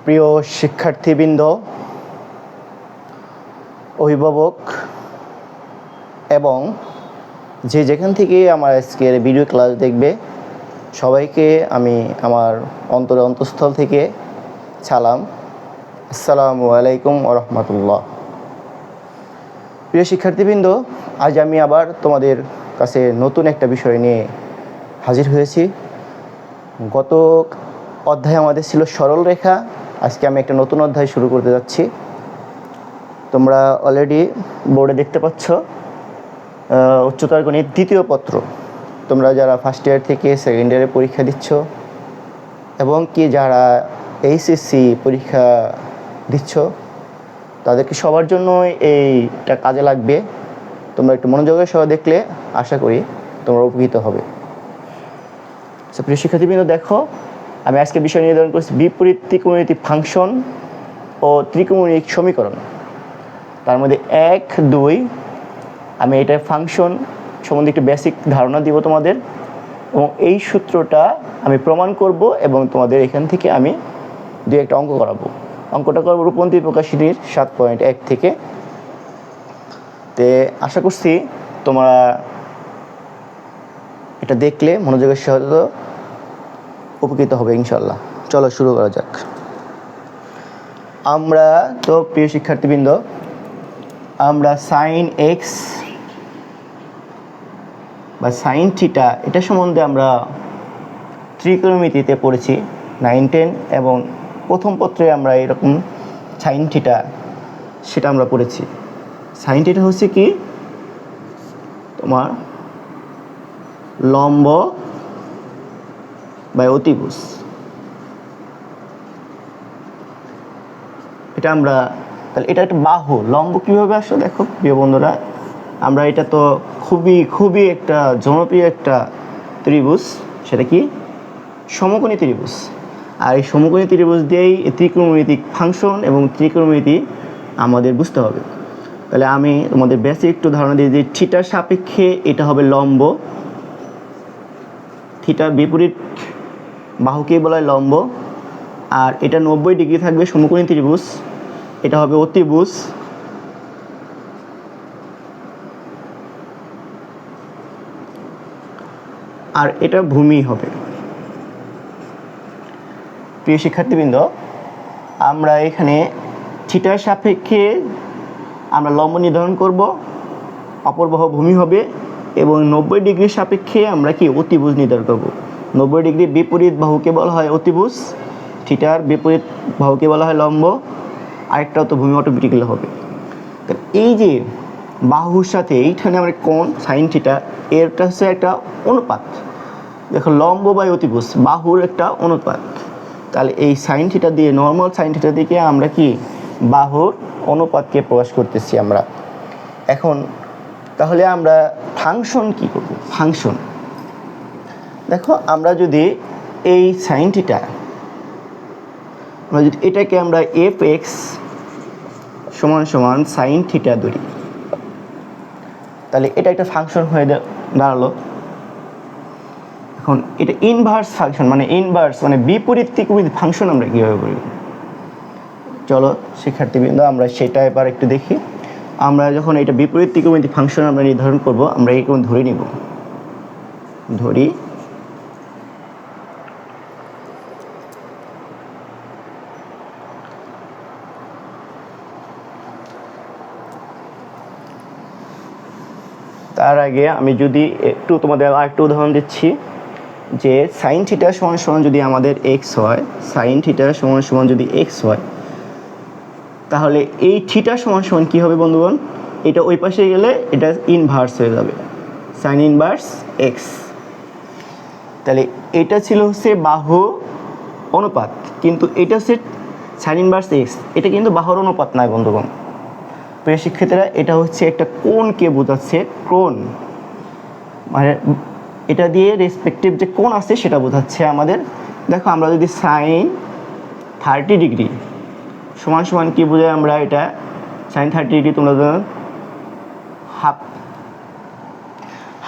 প্রিয় শিক্ষার্থীবৃন্দ, অভিভাবক এবং যেখান থেকে আমার আজকের ভিডিও ক্লাস দেখবে সবাইকে আমি আমার অন্তঃস্থল থেকে সালাম। আসসালামু আলাইকুম ওয়া রাহমাতুল্লাহ। প্রিয় শিক্ষার্থীবৃন্দ, আজ আমি আবার তোমাদের কাছে নতুন একটা বিষয় নিয়ে হাজির হয়েছি। গত অধ্যায় আমাদের ছিল সরল রেখা। আজকে আমি একটা নতুন অধ্যায় শুরু করতে যাচ্ছি। তোমরা অলরেডি বোর্ডে দেখতে পাচ্ছ উচ্চতর গণিত দ্বিতীয় পত্র। তোমরা যারা ফার্স্ট ইয়ার থেকে সেকেন্ড ইয়ারে পরীক্ষা দিচ্ছ এবং কি যারা এইচএসসি পরীক্ষা দিচ্ছ তাদেরকে সবার জন্য এইটা কাজে লাগবে। তোমরা একটু মনোযোগের সহ দেখলে আশা করি তোমরা উপকৃত হবে। প্রিয় শিক্ষার্থীবৃন্দ, দেখো, আমি আজকে বিষয় নির্ধারণ করছি বিপরীত ত্রিকোণমিতিক ফাংশন ও ত্রিকোণমিতিক সমীকরণ। তার মধ্যে 1, 2 আমি এটা ফাংশন সম্বন্ধে একটু বেসিক ধারণা দিব তোমাদের, এবং এই সূত্রটা আমি প্রমাণ করব এবং তোমাদের এখান থেকে আমি একটা অঙ্ক করাবো। অঙ্কটা করবো রূপবন্তী প্রকাশনীর 7.1 থেকে। আশা করছি তোমরা এটা দেখলে মনোযোগের সহিত উপকৃত হবে ইনশাল্লাহ। চলো শুরু করা যাক। আমরা তো প্রিয় শিক্ষার্থীবৃন্দ, আমরা সাইন এক্স বা সাইন থিটা এটা সম্বন্ধে আমরা ত্রিকোণমিতিতে পড়েছি 9, 10 এবং প্রথম পত্রে আমরা এরকম সাইন থিটা সেটা আমরা পড়েছি। সাইন থিটা হচ্ছে কি তোমার লম্ব বা অতিভুজ। এটা আমরা তাহলে এটা একটা বাহু। লম্ব কীভাবে আসলে দেখো প্রিয় বন্ধুরা, আমরা এটা তো খুবই একটা জনপ্রিয় একটা ত্রিভুজ, সেটা কি সমকোণী ত্রিভুজ। আর এই সমকোণী ত্রিভুজ দিয়েই ত্রিকোণমিতিক ফাংশন এবং ত্রিকোণমিতি আমাদের বুঝতে হবে। তাহলে আমি তোমাদের বেসিক একটু ধারণা দিই যে থিটার সাপেক্ষে এটা হবে লম্ব, থিটার বিপরীত বাহুকেই বলা হয় লম্ব। আর এটা 90 ডিগ্রি থাকবে সমকোণী ত্রিভুজ, এটা হবে অতিভুজ। আর এটা ভূমি হবে। প্রিয় শিক্ষার্থীবৃন্দ, আমরা এখানে থিটার সাপেক্ষে আমরা লম্ব নির্ধারণ করব, অপর বাহু ভূমি হবে, এবং 90 ডিগ্রির সাপেক্ষে আমরা কি অতিভুজ নির্ধারণ করব। 90 ডিগ্রি বিপরীত বাহুকে বলা হয় অতিভুজ, থিটার বিপরীত বাহুকে বলা হয় লম্ব, আরেকটাও তো ভূমি অটোমেটিক্যালি হবে। এই যে বাহুর সাথে এইখানে আমরা কোণ সাইন থিটা, এরটা হচ্ছে একটা অনুপাত। দেখো লম্ব বাই অতিভুজ বাহুর একটা অনুপাত। তাহলে এই সাইন থিটা দিয়ে, নর্মাল সাইন থিটা দিকে আমরা কি বাহুর অনুপাতকে প্রকাশ করতেছি আমরা। এখন তাহলে আমরা ফাংশন কি করব? ফাংশন দেখো, আমরা যদি এই সাইন থিটা, আমরা যদি এটাকে আমরা এফ এক্স সমান সাইন থিটা ধরি, তাহলে এটা একটা ফাংশন হয়ে দাঁড়ালো। এখন এটা ইনভার্স ফাংশন, মানে বিপরীত ত্রিকোণমিতিক ফাংশন আমরা কীভাবে করি? চলো শিক্ষার্থীবৃন্দ, আমরা সেটা এবার একটু দেখি। আমরা যখন এটা বিপরীত ত্রিকোণমিতিক ফাংশন আমরা নির্ধারণ করব, আমরা এরকম ধরে নিব, ধরি তার আগে আমি যদি একটু তোমাদের আরেকটু উদাহরণ দিচ্ছি যে সাইন থিটা সমান যদি আমাদের এক্স হয়, সাইন থিটা সমান যদি এক্স হয়, তাহলে এই থিটা সমান কী হবে বন্ধুগণ? এটা ওই পাশে গেলে এটা ইনভার্স হয়ে যাবে, সাইন ইনভার্স এক্স। তাহলে এটা ছিল হচ্ছে বাহু অনুপাত, কিন্তু এটা হচ্ছে সাইন ইনভার্স এক্স, এটা কিন্তু বাহুর অনুপাত নয় বন্ধুগণ। প্রিয় শিক্ষার্থীরা, এটা হচ্ছে একটা কোণকে বোঝাচ্ছে, কোণ মানে এটা দিয়ে রেসপেক্টিভ যে কোণ আছে সেটা বোঝাচ্ছে আমাদের। দেখো, আমরা যদি সাইন 30 ডিগ্রি সমান কি বোঝায়, আমরা এটা সাইন 30 ডিগ্রি তোমরা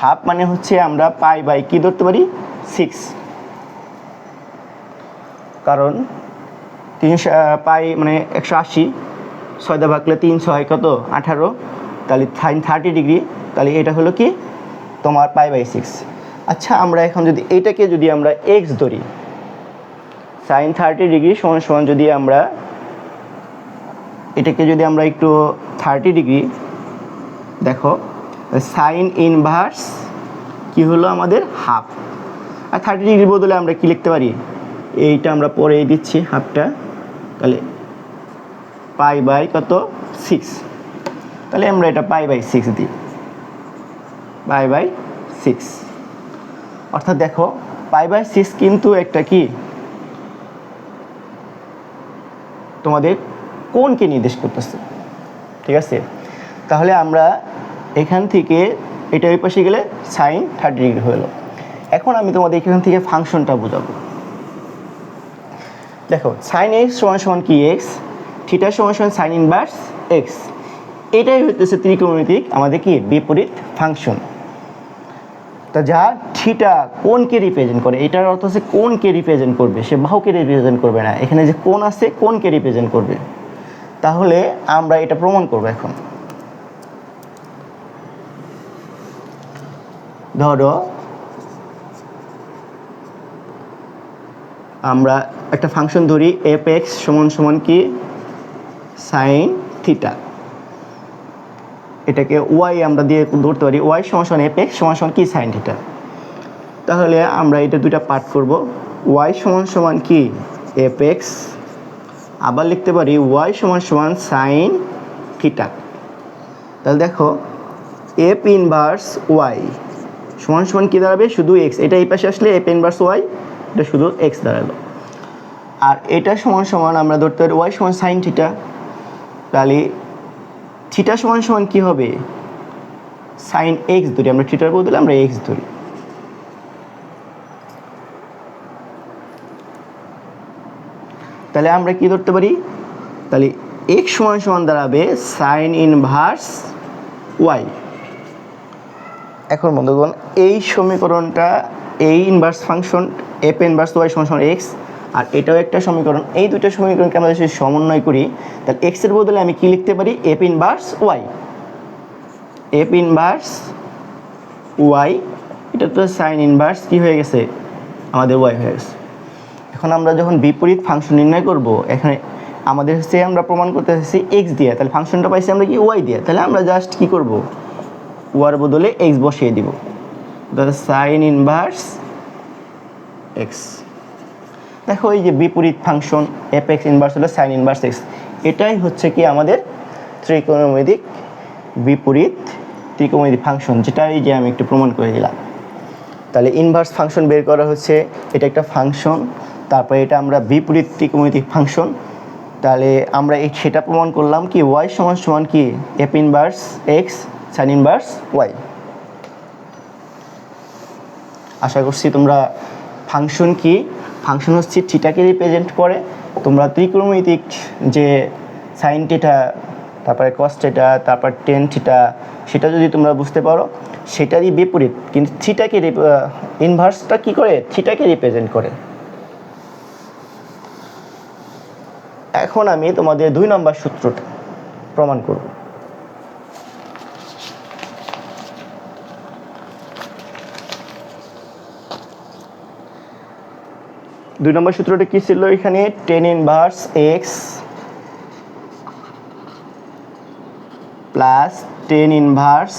হাফ মানে হচ্ছে আমরা পাই বাই কি ধরতে পারি 6, কারণ 300 পাই মানে 180, 6 দিয়ে ভাগলে 3 6 কত 18, তাহলে সাইন 30 ডিগ্রি, তাহলে এটা হলো কি তোমার π/6। আচ্ছা আমরা এখন যদি এটাকে যদি আমরা x ধরি, সাইন 30 ডিগ্রি সমান সমান যদি আমরা এটাকে যদি আমরা একটু 30 ডিগ্রি দেখো, সাইন ইনভার্স কি হলো আমাদের হাফ। আর 30 ডিগ্রি বদলে আমরা কি লিখতে পারি, এইটা আমরা পরে দিচ্ছি হাফটা, তাহলে π/6, তাহলে আমরা এটা π/6 দিই, π/6। অর্থাৎ দেখো π/6 কিন্তু একটা কি তোমাদের কোণকে নির্দেশ করতেছে, ঠিক আছে। তাহলে আমরা এখান থেকে এটা ওই পাশে গেলে সাইন 30 ডিগ্রি হলো। এখন আমি তোমাদের এখান থেকে ফাংশনটা বোঝাবো। দেখো সাইন এক্স সমান সমান কি এক্স, থিটা সমান সমান সাইন ইনভার্স এক্স, এটাই হচ্ছে ত্রিকোণমিতিক আমাদের কি বিপরীত ফাংশন। তা যা থিটা কোণকে রিপ্রেজেন্ট করে, এটার অর্থ হচ্ছে কোণকে রিপ্রেজেন্ট করবে, সে বাহুকে রিপ্রেজেন্ট করবে না, এখানে যে কোণ আছে কোণকে রিপ্রেজেন্ট করবে। তাহলে আমরা এটা প্রমাণ করব। এখন ধরো আমরা একটা ফাংশন ধরি f(x) সমান সমান কি সাইন থিটা, এটাকে y আমরা দিয়ে ধরতে পারি, y সমান সমান f(x) সমান সমান কি সাইন থিটা। তাহলে আমরা এটা দুইটা পার্ট করব, y সমান সমান কি f(x), আবার লিখতে পারি y সমান সমান সাইন থিটা। তাহলে দেখো f ইনভার্স y সমান সমান কি দাঁড়াবে, শুধু x, এটা এই পাশে আসলে f ইনভার্স y, এটা শুধু x দাঁড়ালো। আর এটা সমান সমান আমরা ধরতে পারি y সমান সাইন থিটা, তাহলে থিটা সমান সমান কি হবে সাইন x ধরি, আমরা থিটার বদলে আমরা x ধরি। তাহলে আমরা কি ধরতে পারি, তাহলে x সমান সমান দাঁড়াবে সাইন ইনভার্স y। এখন বন্ধুগণ এই সমীকরণটা, এই inverse function f inverse y সমান সমান x, আর এটাও একটা সমীকরণ, এই দুটো সমীকরণকে আমরা যদি সমন্বয় করি তাহলে x এর বদলে আমি কি লিখতে পারি f inverse y, f inverse y, এটা তো সাইন ইনভার্স কি হয়ে গেছে আমাদের y হয়ে গেছে। এখন আমরা যখন বিপরীত ফাংশন নির্ণয় করব, এখানে আমাদের হচ্ছে আমরা প্রমাণ করতে চাইছি x দিয়ে, তাহলে ফাংশনটা পাইছি আমরা কি y দিয়ে, তাহলে আমরা জাস্ট কি করব y এর বদলে x বসিয়ে দিব, তাহলে সাইন ইনভার্স x। দেখো এই যে বিপরীত ফাংশন f(x) ইনভার্স হলো সাইন ইনভার্স x, এটাই হচ্ছে কি আমাদের ত্রিকোণমিতিক বিপরীত ত্রিকোণমিতিক ফাংশন, যেটা এই যে আমি একটু প্রমাণ করে দিলাম। তাহলে ইনভার্স ফাংশন বের করা হচ্ছে, এটা একটা ফাংশন, তারপরে এটা আমরা বিপরীত ত্রিকোণমিতিক ফাংশন, তাহলে আমরা সেটা প্রমাণ করলাম কি y সমান সমান কি f inverse x sign inverse y। আশা করছি তোমরা ফাংশন কি, ফাংশন হচ্ছে থিটাকে রিপ্রেজেন্ট করে, তোমরা ত্রিকোণমিতিক যে সাইন থিটা, তারপরে কস থিটা, তারপর টেন থিটা, সেটা যদি তোমরা বুঝতে পারো, সেটারই বিপরীত কিন্তু থিটাকে ইনভার্সটা কি করে থিটাকে রিপ্রেজেন্ট করে। এখন আমি তোমাদের 2 নম্বর সূত্রটা প্রমাণ করব। দুই নম্বর সূত্রটা কি ছিল, এখানে tan inverse x plus tan inverse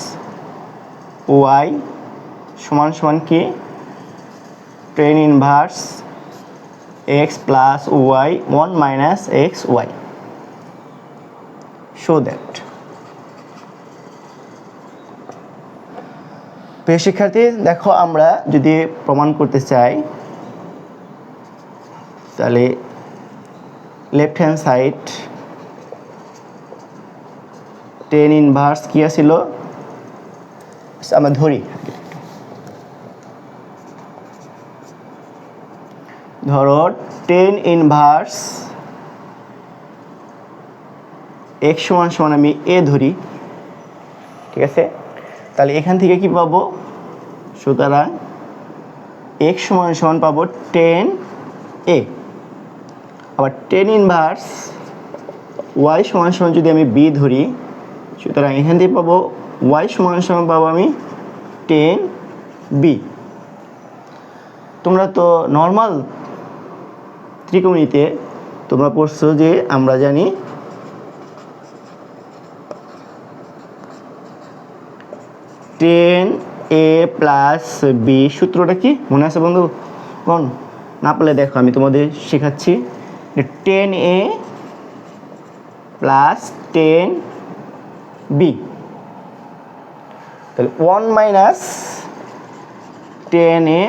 y সমান সমান কি tan inverse x plus y 1 minus x y. Show that. প্রিয় শিক্ষার্থী দেখো, আমরা যদি প্রমাণ করতে চাই তাহলে left hand side tan inverse কি আছিল আমরা ধরি, ধরো টেন ইনভার্স x সমান সমান আমি a ধরি, ঠিক আছে। তাহলে এখান থেকে কি পাবো, সুতরাং x সমান সমান পাবো টেন a, আবার টেন ইনভার্স ওয়াই সমান সমান যদি আমি বি ধরি, সুতরাং এখান থেকে পাবো ওয়াই সমান সমান পাবো আমি টেন বি। তোমরা তো নর্মাল ত্রিকোণমিতিতে তোমরা পড়ছো যে আমরা জানি টেন এ প্লাস বি সূত্রটা কি মনে আছে বন্ধু? কোন না পেলে দেখো আমি তোমাদের শেখাচ্ছি। Ten A plus ten B, তাহলে 1 minus ten A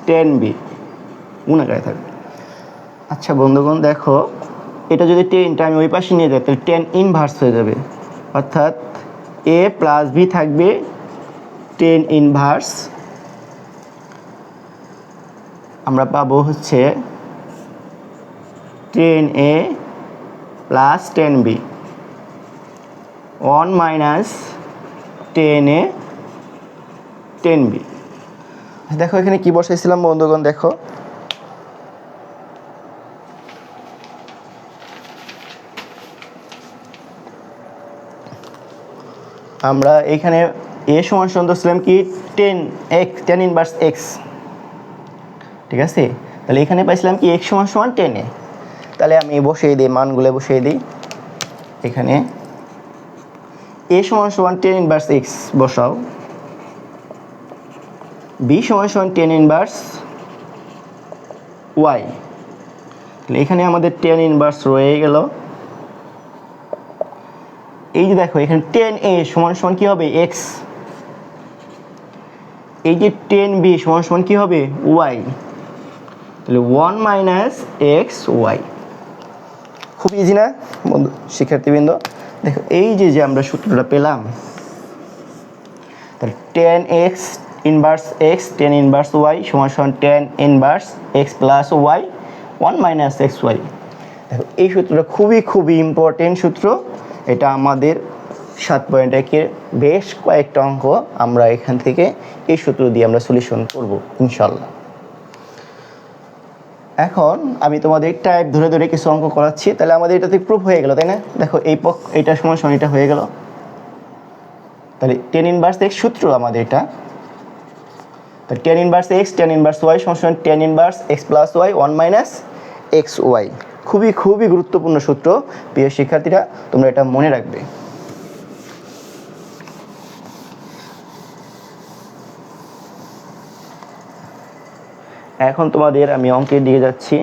ten B গুণাকারে থাকবে। আচ্ছা বন্ধুগণ দেখো, এটা যদি টেনটা আমি ওই পাশে নিয়ে যাই তাহলে টেন ইনভার্স হয়ে যাবে, অর্থাৎ এ প্লাস বি থাকবে টেন ইনভার্স, আমরা পাবো হচ্ছে ten A plus ten B, 1 minus ten A ten B. দেখো এখানে কি বসাইছিলাম বন্ধুগণ, দেখো আমরা এখানে এ সমান সমান ধরছিলাম কি ten x, tan inverse x, ঠিক আছে? তাহলে এখানে পাইছিলাম কি এক্স সমান সমান টেন এ। তাহলে আমি বসিয়ে দিই, মানগুলো বসিয়ে দিই। এখানে এ সমান সমান টেন ইনভার্স এক্স বসাও, বি সমান সমান টেন ইনভার্স ওয়াই। তাহলে এখানে আমাদের টেন ইনভার্স রয়ে গেল। এই যে দেখো এখানে টেন এ সমান সমান কী হবে? এক্স। এই যে টেন বি সমান সমান কী হবে? ওয়াই। তাহলে 1 মাইনাস এক্স ওয়াই। খুব ইজি না বন্ধু শিক্ষার্থীবৃন্দ? দেখো এই যে আমরা সূত্রটা পেলাম, তাহলে tan x inverse x tan inverse y সমান সমান tan inverse x plus y 1 minus x y. দেখো এই সূত্রটা খুবই ইম্পর্টেন্ট সূত্র। এটা আমাদের 7.1-এর বেশ কয়েকটা অঙ্ক আমরা এখান থেকে এই সূত্র দিয়ে আমরা সলিউশন করব ইনশাল্লাহ। এখন আমি তোমাদের টাইপ ধরে ধরে কিছু অঙ্ক করাচ্ছি, তাহলে আমাদের এটাতে প্রুফ হয়ে গেল, তাই না? দেখো এই এটা সমান সমান এটা হয়ে গেল, তাহলে টেন ইনভার্স এক্স সূত্র আমাদের এটা। তাহলে tan inverse x tan inverse y সমান সমান tan inverse x plus y 1 minus x y. খুবই গুরুত্বপূর্ণ সূত্র প্রিয় শিক্ষার্থীরা, তোমরা এটা মনে রাখবে। এখন তোমাদের আমি অঙ্কের দিকে যাচ্ছি।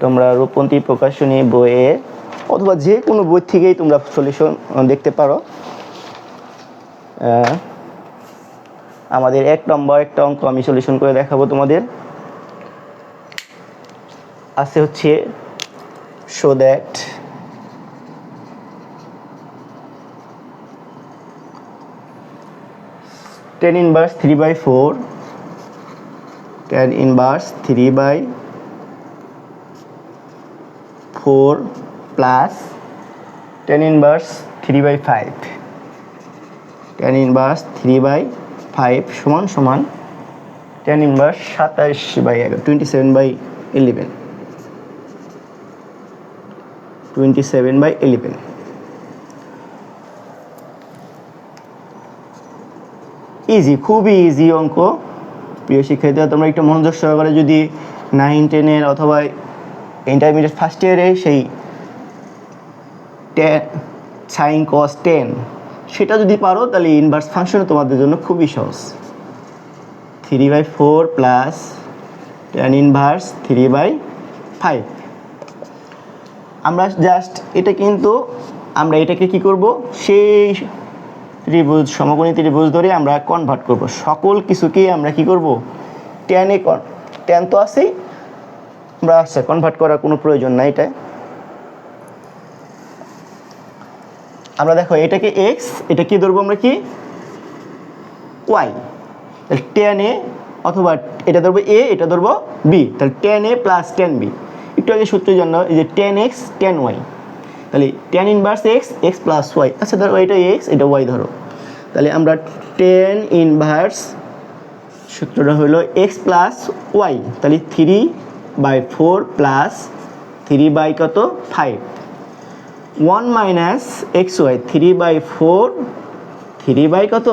তোমরা রূপন্তী প্রকাশনী বইয়ে অথবা যে কোনো বই থেকেই তোমরা সলিউশন দেখতে পারো। আমাদের 1 নম্বর একটা অঙ্ক আমি সলিউশন করে দেখাবো তোমাদের। আছে হচ্ছে show that tan inverse 3/4 tan inverse 3/4 plus tan inverse 3/5 tan inverse 3/5 সমান সমান tan inverse 27/11 27/11 27/11। ইজি, খুবই ইজি অঙ্ক প্রিয় শিক্ষার্থীরা। তোমরা একটু মনোযোগ সহকারে যদি 9-10-এর অথবা ইন্টারমিডিয়েট ফার্স্ট ইয়ারে সেই সাইন কস 10 সেটা যদি পারো তাহলে ইনভার্স ফাংশন তোমাদের জন্য খুবই সহজ। 3/4 প্লাস tan ইনভার্স 3/5। আমরা জাস্ট এটা কিন্তু আমরা এটাকে কি করব, সেই ত্রিভুজ সমকোণী ত্রিভুজ ধরে আমরা কনভার্ট করব। সকল কিছুকেই আমরা কি করব, ট্যান তো আছেই, আমরা আচ্ছা কনভার্ট করার কোনো প্রয়োজন নাই। এটা আমরা দেখো এটাকে এক্স, এটা কি ধরবো আমরা কি ওয়াই, তাহলে ট্যান এ অথবা এটা ধরবো এ এটা ধরবো বি, তাহলে tan A plus tan B. একটু আগে সূত্রের জন্য এই যে ট্যান এক্স ট্যান ওয়াই, তাহলে tan inverse x x plus y. আচ্ছা ধরো এটা এক্স এটা ওয়াই ধরো, তাহলে আমরা ট্যান ইনভার্স সূত্রটা হলো এক্স প্লাস ওয়াই, তাহলে 3/4 প্লাস 3 বাই কত 5, 1 মাইনাস এক্স ওয়াই 3/4, 3 বাই কত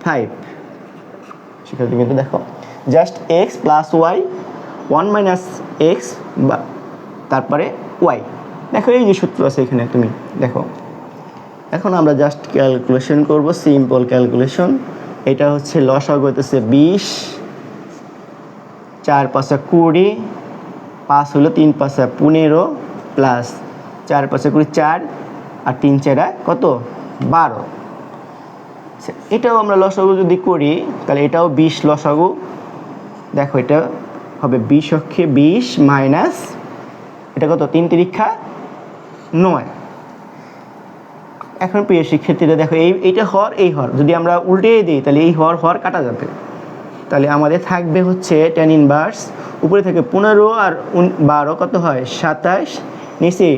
5। শিক্ষার্থী কিন্তু দেখো just x plus y, 1 minus x বা তারপরে ওয়াই, দেখো এই যে সূত্র আছে এখানে তুমি দেখো। এখন আমরা জাস্ট ক্যালকুলেশন করব, সিম্পল ক্যালকুলেশন। এটা হচ্ছে লসাগু হইতেছে 20, 4 × 5 = 20, 5 হলো 3 × 5 = 15 প্লাস 4 × 5 = 4 আর 3 × 4 = কত 12। এটাও আমরা লসাগু যদি করি তাহলে এটাও 20 লসাগু, দেখো এটা হবে 20 অক্ষে 20 মাইনাস এটা কত 3 × 3 = 9। এখন প্রিয় শিক্ষার্থীরা দেখো এইটা হর, এই হর যদি আমরা উল্টে দিই তাহলে এই হর কাটা যাবে, তাহলে আমাদের থাকবে হচ্ছে tan ইনভার্স উপরে থেকে 15 আর 12 কত হয় 27, নিচে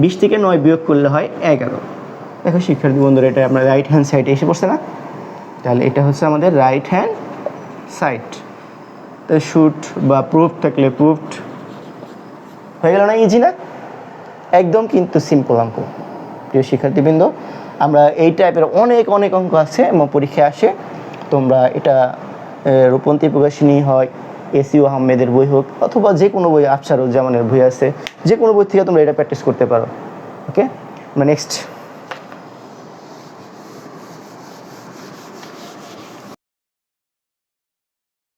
20 থেকে 9 বিয়োগ করলে হয় 11। দেখো শিক্ষার্থী বন্ধুরা এটা আমরা রাইট হ্যান্ড সাইডে এসে পড়ছে না, তাহলে এটা হচ্ছে আমাদের রাইট হ্যান্ড সাইড। তো শুট বা প্রুফ থাকলে প্রুফড হয়ে গেল না, ইজি না একদম, কিন্তু সিম্পল অঙ্ক। প্রিয় শিক্ষার্থীবৃন্দ, আমরা এই টাইপের অনেক অনেক অঙ্ক আছে এবং পরীক্ষায় আসে, তোমরা এটা রূপন্তী প্রকাশনী হয়, এসইউ আহমেদের বই হোক অথবা যে কোনো বই, আফসারুজ্জামানের বই আছে, যে কোনো বই থেকে তোমরা এটা প্র্যাকটিস করতে পারো। ওকে, আমরা নেক্সট